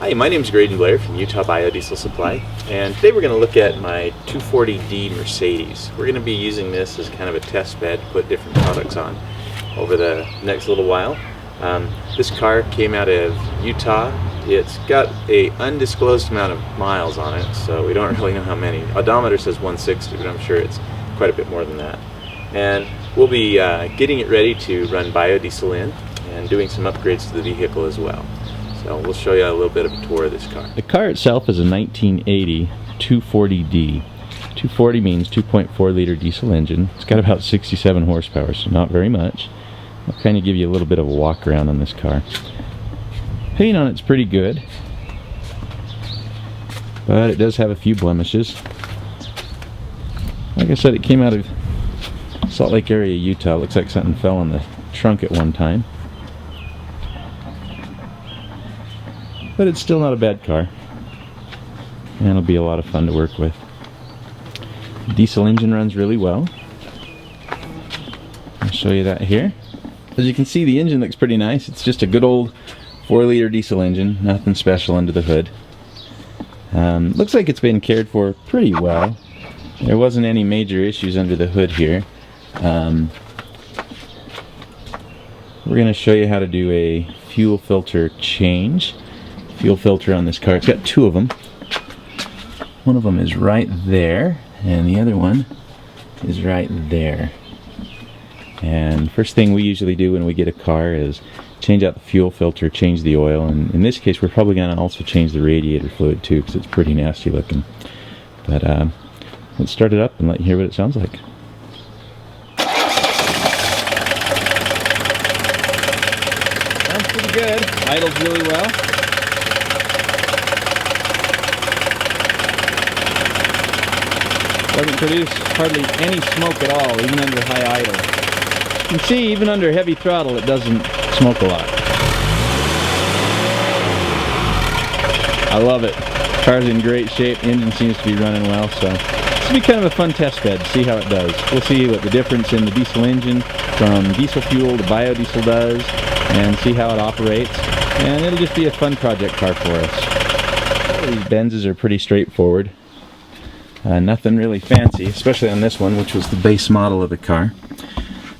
Hi, my name is Graydon Blair from Utah Biodiesel Supply, and today we're going to look at my 240D Mercedes. We're going to be using this as kind of a test bed to put different products on over the next little while. This car came out of Utah. It's got a undisclosed amount of miles on it, so we don't really know how many. Odometer says 160, but I'm sure it's quite a bit more than that. And we'll be getting it ready to run biodiesel in and doing some upgrades to the vehicle as well. So we'll show you a little bit of a tour of this car. The car itself is a 1980 240D. 240 means 2.4 liter diesel engine. It's got about 67 horsepower, so not very much. I'll kind of give you a little bit of a walk around on this car. Paint on it's pretty good, but it does have a few blemishes. Like I said, it came out of Salt Lake area, Utah. Looks like something fell on the trunk at one time. But it's still not a bad car, and it'll be a lot of fun to work with. The diesel engine runs really well. I'll show you that here. As you can see, the engine looks pretty nice. It's just a good old 4-liter diesel engine, nothing special under the hood. Looks like it's been cared for pretty well. There wasn't any major issues under the hood here. We're going to show you how to do a fuel filter change. Fuel filter on this car. It's got two of them. One of them is right there, and the other one is right there. And first thing we usually do when we get a car is change out the fuel filter, change the oil, and in this case we're probably going to also change the radiator fluid too, because it's pretty nasty looking. But let's start it up and let you hear what it sounds like. Sounds pretty good. Idles really well. Doesn't produce hardly any smoke at all, even under high idle. You can see, even under heavy throttle, it doesn't smoke a lot. I love it. Car's in great shape. The engine seems to be running well, so this will be kind of a fun test bed to see how it does. We'll see what the difference in the diesel engine from diesel fuel to biodiesel does, and see how it operates. And it'll just be a fun project car for us. These Benzes are pretty straightforward. Nothing really fancy, especially on this one, which was the base model of the car.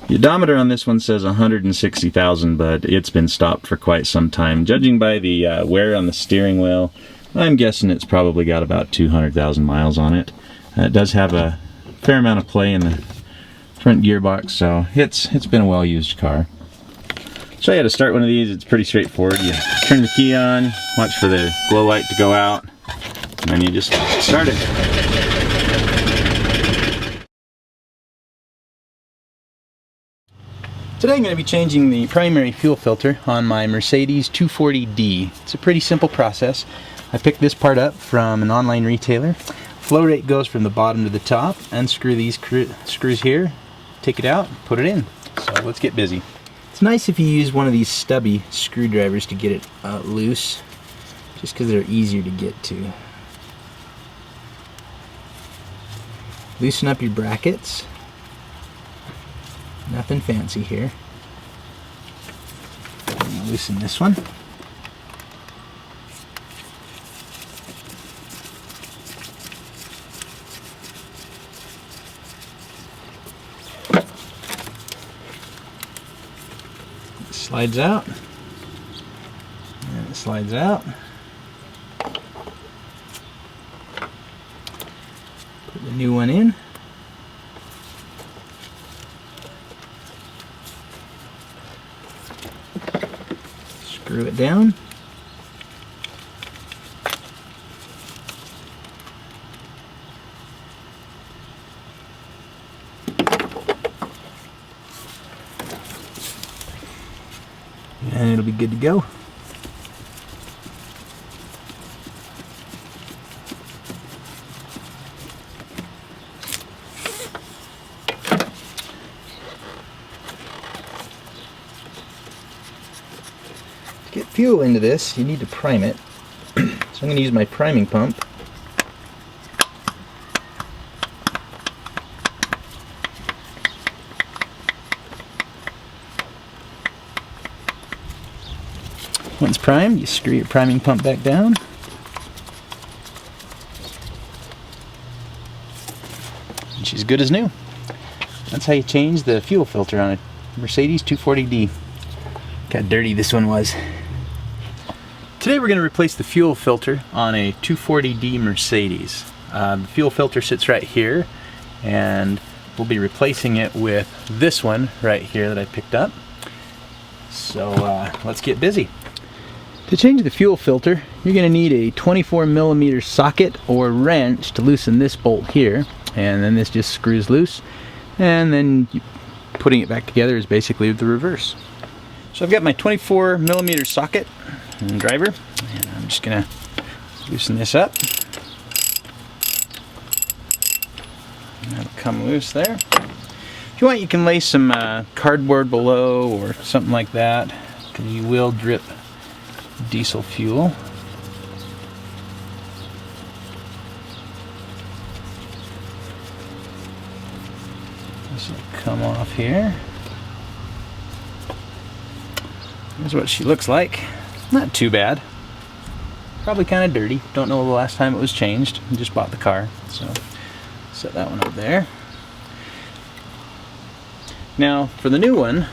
The odometer on this one says 160,000, but it's been stopped for quite some time. Judging by the wear on the steering wheel, I'm guessing it's probably got about 200,000 miles on it. It does have a fair amount of play in the front gearbox, so it's been a well-used car. Show you how to start one of these. It's pretty straightforward. You turn the key on, watch for the glow light to go out, and then you just start it. Today I'm going to be changing the primary fuel filter on my Mercedes 240D. It's a pretty simple process. I picked this part up from an online retailer. Flow rate goes from the bottom to the top. Unscrew these screws here, take it out, put it in. So let's get busy. It's nice if you use one of these stubby screwdrivers to get it loose, just because they're easier to get to. Loosen up your brackets. Nothing fancy here. I'm going to loosen this one. It slides out. And it slides out. Put the new one in. Screw it down. And it'll be good to go. To get fuel into this, you need to prime it. So I'm going to use my priming pump. Once primed, you screw your priming pump back down. And she's good as new. That's how you change the fuel filter on a Mercedes 240D. Look how dirty this one was. Today we're going to replace the fuel filter on a 240D Mercedes. The fuel filter sits right here, and we'll be replacing it with this one right here that I picked up. So let's get busy. To change the fuel filter, you're going to need a 24mm socket or wrench to loosen this bolt here, and then this just screws loose, and then putting it back together is basically the reverse. So I've got my 24mm socket and driver, and I'm just going to loosen this up. And that'll come loose there. If you want, you can lay some cardboard below or something like that, because you will drip diesel fuel. This will come off here. Here's what she looks like. Not too bad. Probably kind of dirty. Don't know the last time it was changed. I just bought the car, so set that one up there. Now for the new one,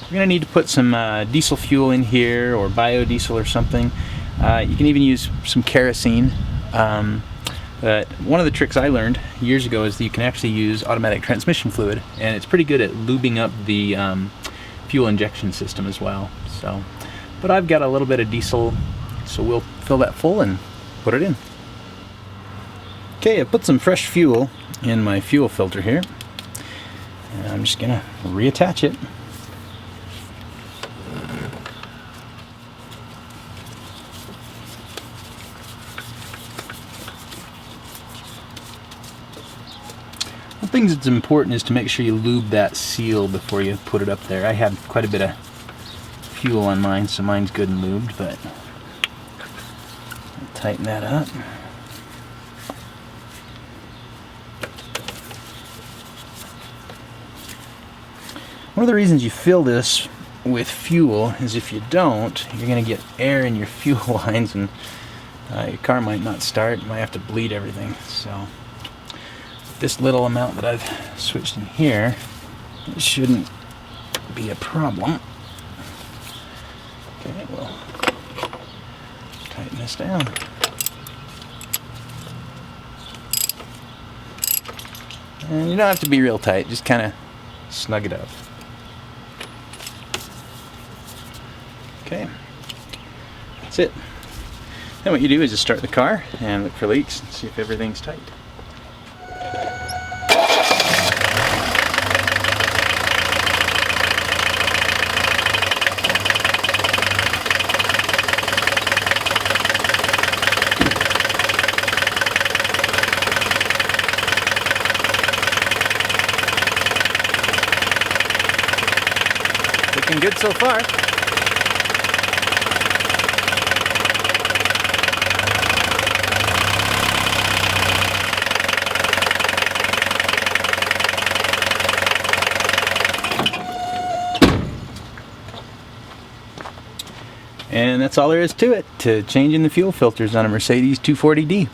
we're going to need to put some diesel fuel in here, or biodiesel or something. You can even use some kerosene. But one of the tricks I learned years ago is that you can actually use automatic transmission fluid, and it's pretty good at lubing up the fuel injection system as well. So, but I've got a little bit of diesel, so we'll fill that full and put it in. Okay, I put some fresh fuel in my fuel filter here, and I'm just going to reattach it. One thing that's important is to make sure you lube that seal before you put it up there. I had quite a bit of fuel on mine, so mine's good and lubed, but I'll tighten that up. One of the reasons you fill this with fuel is if you don't, you're going to get air in your fuel lines, and your car might not start. You might have to bleed everything. So this little amount that I've switched in here, it shouldn't be a problem. Okay, we'll tighten this down. And you don't have to be real tight, just kind of snug it up. Okay, that's it. Then what you do is just start the car and look for leaks and see if everything's tight. Looking good so far. And that's all there is to it, to changing the fuel filters on a Mercedes 240D.